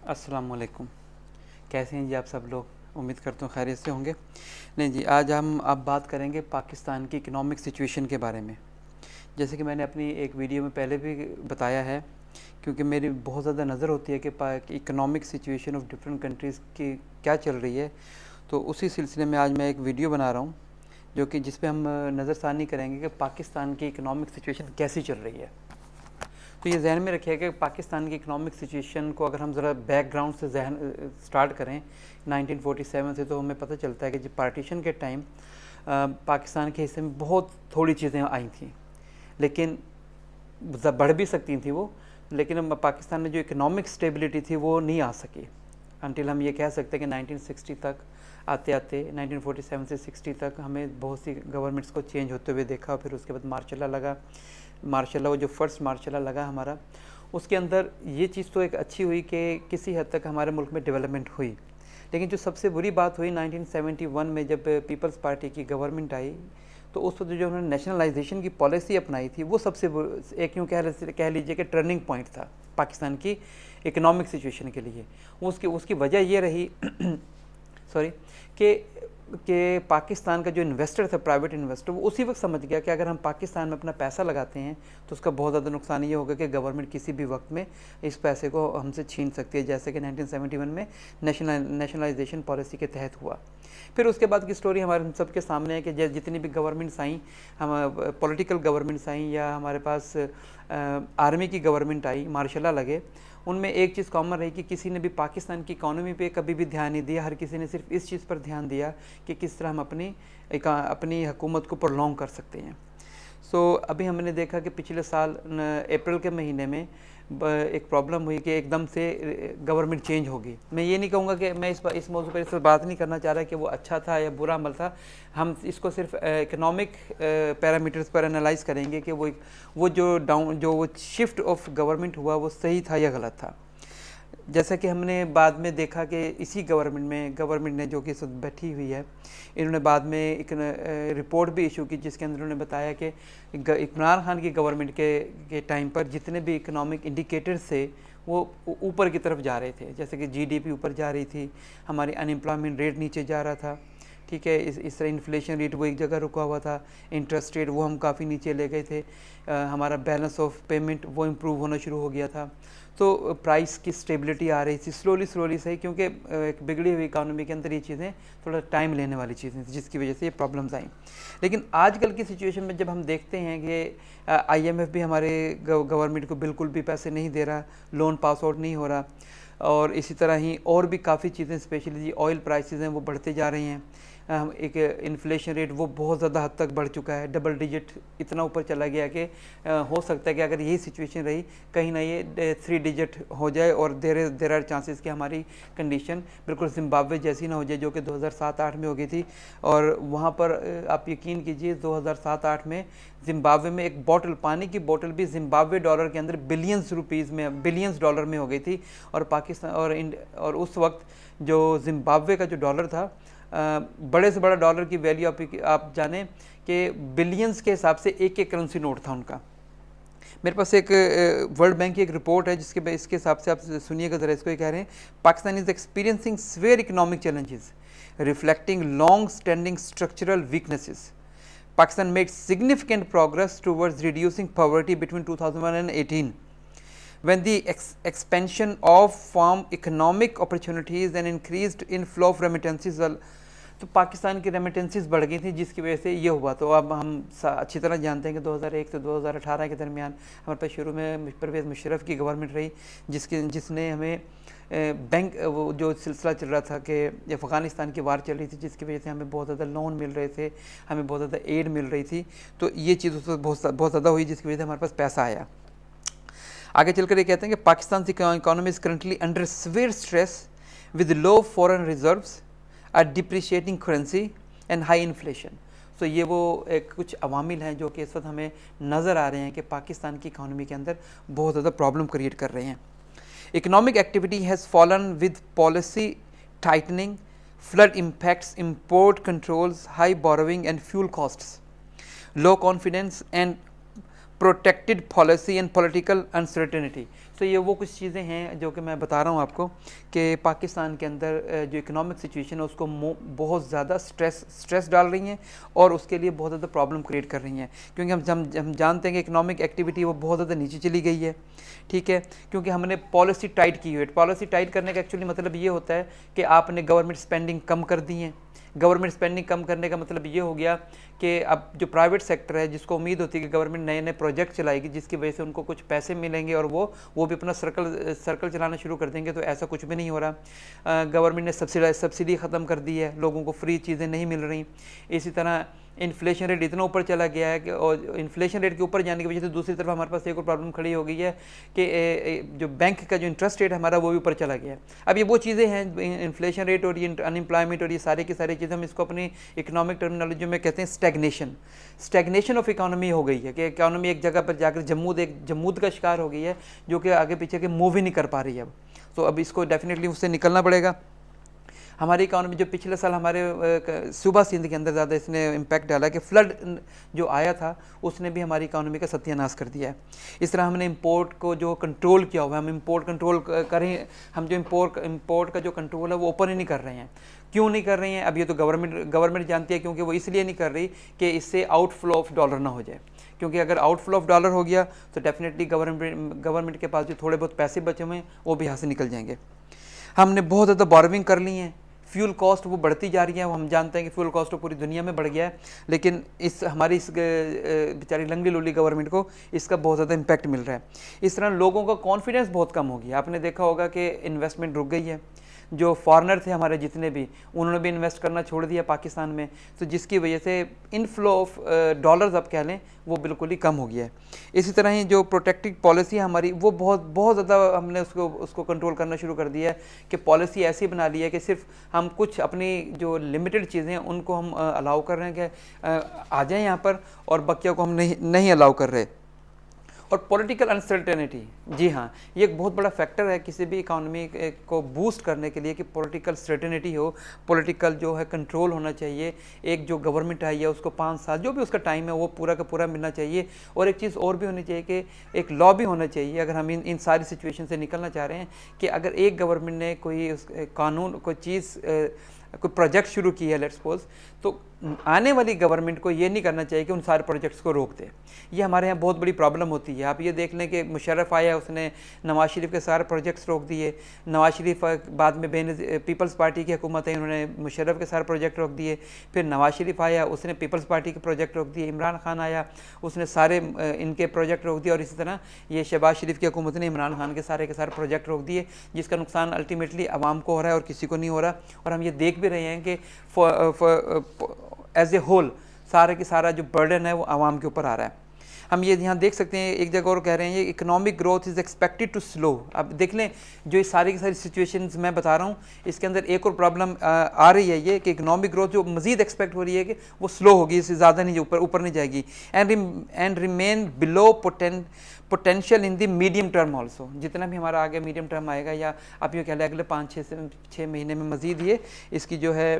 अस्सलाम वालेकुम। कैसे हैं जी आप सब लोग? उम्मीद करता हूँ खैरियत से होंगे। नहीं जी, आज हम अब बात करेंगे पाकिस्तान की इकोनॉमिक सिचुएशन के बारे में। जैसे कि मैंने अपनी एक वीडियो में पहले भी बताया है, क्योंकि मेरी बहुत ज़्यादा नज़र होती है कि economic situation of different countries की क्या चल रही है। तो उसी सिलसिले में आज मैं एक वीडियो बना रहा हूँ, जो कि जिस पे हम नज़रसानी करेंगे कि पाकिस्तान की इकोनॉमिक सिचुएशन कैसी चल रही है। तो ये जहन में रखिएगा कि पाकिस्तान की इकोनॉमिक सिचुएशन को अगर हम ज़रा बैकग्राउंड से जहन स्टार्ट करें 1947 से, तो हमें पता चलता है कि जब पार्टीशन के टाइम पाकिस्तान के हिस्से में बहुत थोड़ी चीज़ें आई थी, लेकिन बढ़ भी सकती थी वो, लेकिन पाकिस्तान में जो इकोनॉमिक स्टेबिलिटी थी वो नहीं आ सकी। अनटिल हम ये कह सकते हैं कि 1960 तक आते आते 1947 से 60 तक हमें बहुत सी गवर्नमेंट्स को चेंज होते हुए देखा। फिर उसके बाद मार्शल लगा, मार्शल वो जो फर्स्ट मार्शल लगा हमारा, उसके अंदर ये चीज़ तो एक अच्छी हुई कि किसी हद तक हमारे मुल्क में डेवलपमेंट हुई। लेकिन जो सबसे बुरी बात हुई 1971 में, जब पीपल्स पार्टी की गवर्नमेंट आई, तो उस वक्त जो उन्होंने नेशनलाइजेशन की पॉलिसी अपनाई थी, वो सबसे एक यूँ कह लीजिए कि टर्निंग पॉइंट था पाकिस्तान की इकोनॉमिक सिचुएशन के लिए। उसकी उसकी वजह ये रही सॉरी कि पाकिस्तान का जो इन्वेस्टर था, प्राइवेट इन्वेस्टर, वो उसी वक्त समझ गया कि अगर हम पाकिस्तान में अपना पैसा लगाते हैं तो उसका बहुत ज़्यादा नुकसान ये होगा कि गवर्नमेंट किसी भी वक्त में इस पैसे को हमसे छीन सकती है, जैसे कि 1971 में नेशनलाइजेशन पॉलिसी के तहत हुआ। फिर उसके बाद की स्टोरी हमारे सबके सामने है कि जितनी भी गवर्नमेंट्स आई, हम पॉलिटिकल गवर्नमेंट्स आई या हमारे पास आर्मी की गवर्नमेंट आई, मार्शल लगे, उनमें एक चीज़ कॉमन रही कि किसी ने भी पाकिस्तान की इकॉनमी पे कभी भी ध्यान नहीं दिया। हर किसी ने सिर्फ इस चीज़ पर ध्यान दिया कि किस तरह हम अपनी हुकूमत को प्रोलॉन्ग कर सकते हैं। अभी हमने देखा कि पिछले साल अप्रैल के महीने में एक प्रॉब्लम हुई कि एकदम से गवर्नमेंट चेंज होगी। मैं ये नहीं कहूँगा कि मैं इस मौजू पर इस पर बात नहीं करना चाह रहा कि वो अच्छा था या बुरा अमल था। हम इसको सिर्फ इकोनॉमिक पैरामीटर्स पर एनालाइज करेंगे कि वो जो शिफ्ट ऑफ गवर्नमेंट हुआ वो सही था या गलत था। जैसा कि हमने बाद में देखा कि इसी गवर्नमेंट ने जो कि इस वक्त बैठी हुई है, इन्होंने बाद में एक रिपोर्ट भी इशू की, जिसके अंदर उन्होंने बताया कि इमरान खान की गवर्नमेंट के टाइम पर जितने भी इकोनॉमिक इंडिकेटर्स थे वो ऊपर की तरफ जा रहे थे। जैसे कि जीडीपी ऊपर जा रही थी, हमारी अनएम्प्लॉयमेंट रेट नीचे जा रहा था, ठीक है, इस तरह इन्फ्लेशन रेट वो एक जगह रुका हुआ था, इंटरेस्ट रेट वो हम काफ़ी नीचे ले गए थे, हमारा बैलेंस ऑफ पेमेंट वो इम्प्रूव होना शुरू हो गया था। तो प्राइस की स्टेबिलिटी आ रही थी स्लोली सही, क्योंकि एक बिगड़ी हुई इकानमी के अंदर ये चीज़ें थोड़ा टाइम लेने वाली चीज़ें थी, जिसकी वजह से ये प्रॉब्लम्स आई। लेकिन आजकल की सिचुएशन में जब हम देखते हैं कि आईएमएफ भी हमारे गवर्नमेंट को बिल्कुल भी पैसे नहीं दे रहा, लोन पास आउट नहीं हो रहा, और इसी तरह ही और भी काफ़ी चीज़ें, स्पेशली ऑयल प्राइसेस हैं वो बढ़ते जा रही हैं। एक इन्फ्लेशन रेट वो बहुत ज़्यादा हद तक बढ़ चुका है, डबल डिजिट इतना ऊपर चला गया कि हो सकता है कि अगर यही सिचुएशन रही कहीं ना ये 3 डिजिट हो जाए, और देर आर चांसेस कि हमारी कंडीशन बिल्कुल जिम्बाब्वे जैसी ना हो जाए, जो कि 2007-8 में हो गई थी। और वहाँ पर आप यकीन कीजिए 2007-8 में जिम्बाब्वे में एक बॉटल, पानी की बॉटल भी जिम्बाब्वे डॉलर के अंदर बिलियंस डॉलर में हो गई थी। और पाकिस्तान और उस वक्त जो जिम्बाब्वे का जो डॉलर था, बड़े से बड़ा डॉलर की वैल्यू आप जाने कि बिलियंस के हिसाब से एक करेंसी नोट था उनका। मेरे पास एक वर्ल्ड बैंक की एक रिपोर्ट है इसके हिसाब से आप सुनिएगा ज़रा, इसको कह रहे हैं, Pakistan is experiencing severe economic challenges reflecting long standing structural weaknesses. Pakistan made significant progress towards reducing poverty between 2001 and 18, when the expansion of farm economic opportunities and increased inflow of remittances तो पाकिस्तान की remittances बढ़ गई थी, जिसकी वजह से ये हुआ। तो अब हम अच्छी तरह जानते हैं कि 2001 से 2018 के दरमियान हमारे पास शुरू में परवेज़ मुशर्रफ की गवर्नमेंट रही, जिसने हमें बैंक वो जो सिलसिला चल रहा था कि अफ़गानिस्तान की वार चल रही थी, जिसकी वजह से हमें बहुत ज़्यादा लोन मिल रहे थे, हमें बहुत ज़्यादा एड मिल रही थी। तो ये चीज़ उस वक्त बहुत ज़्यादा हुई, जिसकी वजह से हमारे पास पैसा आया। आगे चलकर ये कहते हैं कि पाकिस्तान की economy is currently under severe stress with low foreign reserves, a depreciating currency and high inflation. तो ये वो कुछ अवामिल हैं जो कि इस वक्त हमें नज़र आ रहे हैं कि पाकिस्तान की इकानमी के अंदर बहुत ज़्यादा प्रॉब्लम क्रिएट कर रहे हैं। Economic activity has fallen with policy tightening, flood impacts, import controls, high borrowing and fuel costs, low confidence and protected policy and political uncertainty. So ये वो कुछ चीज़ें हैं जो कि मैं बता रहा हूँ आपको कि पाकिस्तान के अंदर जो इकोनॉमिक सिचुएशन है उसको बहुत ज़्यादा स्ट्रेस डाल रही हैं और उसके लिए बहुत ज़्यादा प्रॉब्लम क्रिएट कर रही हैं, क्योंकि हम जानते हैं कि इकोनॉमिक एक्टिविटी वो बहुत ज़्यादा नीचे चली गई है, ठीक है, क्योंकि हमने पॉलिसी टाइट की हुई है। पॉलिसी टाइट करने का एक्चुअली मतलब ये होता है कि आपने गवर्नमेंट स्पेंडिंग कम कर दी है। गवर्नमेंट स्पेंडिंग कम करने का मतलब ये हो गया कि अब जो प्राइवेट सेक्टर है, जिसको उम्मीद होती है कि गवर्नमेंट नए नए प्रोजेक्ट चलाएगी जिसकी वजह से उनको कुछ पैसे मिलेंगे और वो भी अपना सर्कल चलाना शुरू कर देंगे, तो ऐसा कुछ भी नहीं हो रहा। गवर्नमेंट ने सब्सिडी ख़त्म कर दी है, लोगों को फ्री चीज़ें नहीं मिल रही। इसी तरह इन्फ्लेशन रेट इतना ऊपर चला गया है कि, और इन्फ्लेशन रेट के ऊपर जाने की वजह से दूसरी तरफ हमारे पास एक और प्रॉब्लम खड़ी हो गई है कि जो बैंक का जो इंटरेस्ट रेट हमारा वो भी ऊपर चला गया है। अब ये वो चीज़ें हैं, इन्फ्लेशन रेट और ये अनएम्प्लॉयमेंट और ये सारी की सारी चीज़ें, हम इसको अपनी इकोनॉमिक टर्मिनोलॉजी में कहते हैं स्टैग्नेशन ऑफ इकोनॉमी हो गई है कि इकोनॉमी एक जगह पर जाकर जमूद का शिकार हो गई है, जो कि आगे पीछे के मूव ही नहीं कर पा रही है अब। तो अब इसको डेफिनेटली उससे निकलना पड़ेगा। हमारी इकानमी जो पिछले साल हमारे सूबा सिंध के अंदर ज़्यादा इसने इम्पैक्ट डाला कि फ्लड जो आया था उसने भी हमारी इकानमी का सत्यानाश कर दिया है। इस तरह हमने इंपोर्ट को जो कंट्रोल किया हुआ है, हम इंपोर्ट कंट्रोल करें, हम जो इंपोर्ट का जो कंट्रोल है वो ओपन ही नहीं कर रहे हैं। क्यों नहीं कर रही हैं? अब ये तो गवर्नमेंट जानती है, क्योंकि वो इसलिए नहीं कर रही कि इससे आउटफ्लो ऑफ डॉलर ना हो जाए, क्योंकि अगर आउटफ्लो ऑफ डॉलर हो गया तो डेफिनेटली गवर्नमेंट के पास जो थोड़े बहुत पैसे बचे हुए हैं वो भी यहाँ से निकल जाएंगे। हमने बहुत ज़्यादा बोरोविंग कर ली है, फ्यूल कॉस्ट वो बढ़ती जा रही है। वो हम जानते हैं कि फ्यूल कॉस्ट तो पूरी दुनिया में बढ़ गया है, लेकिन हमारी इस बेचारी लंगड़ी लोली गवर्नमेंट को इसका बहुत ज़्यादा इम्पैक्ट मिल रहा है। इस तरह लोगों का कॉन्फिडेंस बहुत कम हो गया। आपने देखा होगा कि इन्वेस्टमेंट रुक गई है, जो फॉरेनर थे हमारे जितने भी, उन्होंने भी इन्वेस्ट करना छोड़ दिया पाकिस्तान में, तो जिसकी वजह से इनफ्लो ऑफ डॉलर्स अब कह लें वो बिल्कुल ही कम हो गया है। इसी तरह ही जो प्रोटेक्टिव पॉलिसी है हमारी वो बहुत ज़्यादा हमने उसको कंट्रोल करना शुरू कर दिया है कि पॉलिसी ऐसी बना ली है कि सिर्फ हम कुछ अपनी जो लिमिटेड चीज़ें हैं उनको हम अलाउ कर रहे हैं कि आ जाएँ यहाँ पर, और बकिया को हम नहीं अलाउ कर रहे। और पॉलिटिकल अनसर्टेनिटी, जी हाँ, ये एक बहुत बड़ा फैक्टर है किसी भी इकानमी को बूस्ट करने के लिए कि पॉलिटिकल सर्टेनिटी हो, पॉलिटिकल जो है कंट्रोल होना चाहिए। एक जो गवर्नमेंट आई है उसको 5 साल जो भी उसका टाइम है वो पूरा का पूरा मिलना चाहिए। और एक चीज़ और भी होनी चाहिए कि एक लॉ भी होना चाहिए, अगर हम इन सारी सिचुएशन से निकलना चाह रहे हैं, कि अगर एक गवर्नमेंट ने कोई कानून कोई चीज़ कोई प्रोजेक्ट शुरू की है लेट्स सपोज, तो आने वाली गवर्नमेंट को ये नहीं करना चाहिए कि उन सारे प्रोजेक्ट्स को रोक दे। ये हमारे यहाँ बहुत बड़ी प्रॉब्लम होती है। आप ये देख लें कि मुशर्रफ आया, उसने नवाज शरीफ के सारे प्रोजेक्ट्स रोक दिए। नवाज शरीफ बाद में पीपल्स पार्टी की हुकूमत है, उन्होंने मुशर्रफ के सारे प्रोजेक्ट रोक दिए। फिर नवाज शरीफ आया, उसने पीपल्स पार्टी के प्रोजेक्ट रोक दिए। इमरान खान आया, उसने सारे इनके प्रोजेक्ट रोक दिए। और इसी तरह ये शहबाज शरीफ की हुकूमत ने इमरान खान के सारे प्रोजेक्ट रोक दिए, जिसका नुकसान अल्टीमेटली आवाम को हो रहा है और किसी को नहीं हो रहा। और हम ये देख भी रहे हैं कि एज ए होल सारे की सारा जो बर्डन है वो आवाम के ऊपर आ रहा है। हम ये यहाँ देख सकते हैं, एक जगह और कह रहे हैं ये economic growth is expected to slow. अब देख लें जो ये सारी की सारी सिचुएशंस मैं बता रहा हूँ, इसके अंदर एक और प्रॉब्लम आ रही है ये कि इकोनॉमिक ग्रोथ जो मज़ीद एक्सपेक्ट हो रही है कि वो स्लो होगी, इससे ज़्यादा नहीं, ऊपर नहीं जाएगी। And remain below potential in the medium term also. जितना भी हमारा आगे मीडियम टर्म आएगा, या आप ये कह लें अगले 5-6 महीने में मज़ीद ये इसकी जो है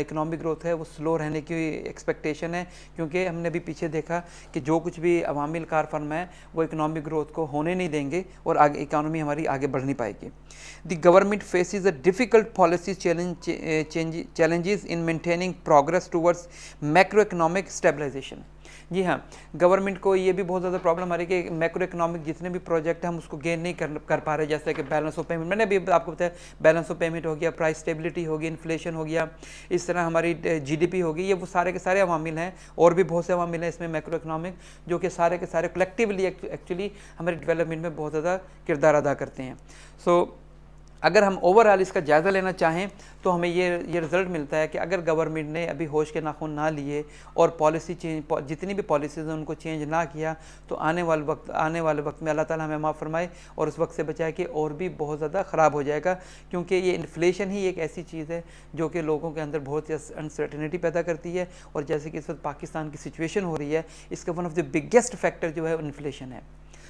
इकोनॉमिक ग्रोथ है वो स्लो रहने की एक्सपेक्टेशन है, क्योंकि हमने भी पीछे देखा कि जो कुछ भी अवामिल कार फर्म है वो इकोनॉमिक ग्रोथ को होने नहीं देंगे और आगे इकानमी हमारी आगे बढ़ नहीं पाएगी। The government faces a difficult policy challenges in maintaining progress towards macro economic stabilisation. जी हाँ, गवर्नमेंट को ये भी बहुत ज़्यादा प्रॉब्लम आ रही है कि मैक्रो इकोनॉमिक जितने भी प्रोजेक्ट हैं हम उसको गेन नहीं कर पा रहे, जैसे कि बैलेंस ऑफ पेमेंट, मैंने अभी आपको बताया, बैलेंस ऑफ पेमेंट हो गया, प्राइस स्टेबिलिटी होगी, इन्फ्लेशन हो गया, इस तरह हमारी जीडीपी होगी। ये वो सारे के सारे अवामिल हैं, और भी बहुत से अवामिल हैं इसमें मैक्रो इकोनॉमिक, जो कि सारे के सारे कलेक्टिवली एक्चुअली हमारे डेवलपमेंट में बहुत ज़्यादा किरदार अदा करते हैं। सो अगर हम ओवरऑल इसका जायज़ा लेना चाहें तो हमें ये रिज़ल्ट मिलता है कि अगर गवर्नमेंट ने अभी होश के नाखून ना लिए और पॉलिसी जितनी भी पॉलिसीज़ हैं उनको चेंज ना किया, तो आने वाले वक्त में अल्लाह ताला हमें माफ़ फरमाए और उस वक्त से बचाए कि और भी बहुत ज़्यादा ख़राब हो जाएगा। क्योंकि ये इन्फ्लेशन ही एक ऐसी चीज़ है जो कि लोगों के अंदर बहुत ही अनसर्टेनिटी पैदा करती है। और जैसे कि इस वक्त पाकिस्तान की सिचुएशन हो रही है, इसका one of the biggest factor जो है इन्फ्लेशन है।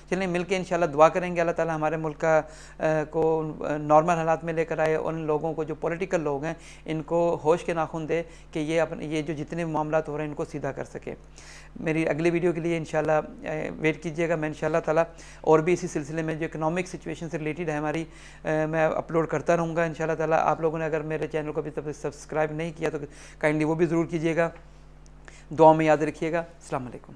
चलिए मिल के इंशाल्लाह दुआ करेंगे अल्लाह ताला हमारे मुल्क का को नॉर्मल हालात में लेकर आए। उन लोगों को जो पॉलिटिकल लोग हैं इनको होश के नाखून दे कि ये जो जितने मामला हो रहे हैं इनको सीधा कर सके। मेरी अगली वीडियो के लिए इंशाल्लाह वेट कीजिएगा। मैं इंशाल्लाह ताला और भी इसी सिलसिले में जो इकोनॉमिक सिचुएशन से रिलेटेड है हमारी मैं अपलोड करता रहूँगा इंशाल्लाह ताला। आप लोगों ने अगर मेरे चैनल को अभी तक सब्सक्राइब नहीं किया तो काइंडली वो भी ज़रूर कीजिएगा। दुआ में याद रखिएगा। अस्सलाम वालेकुम।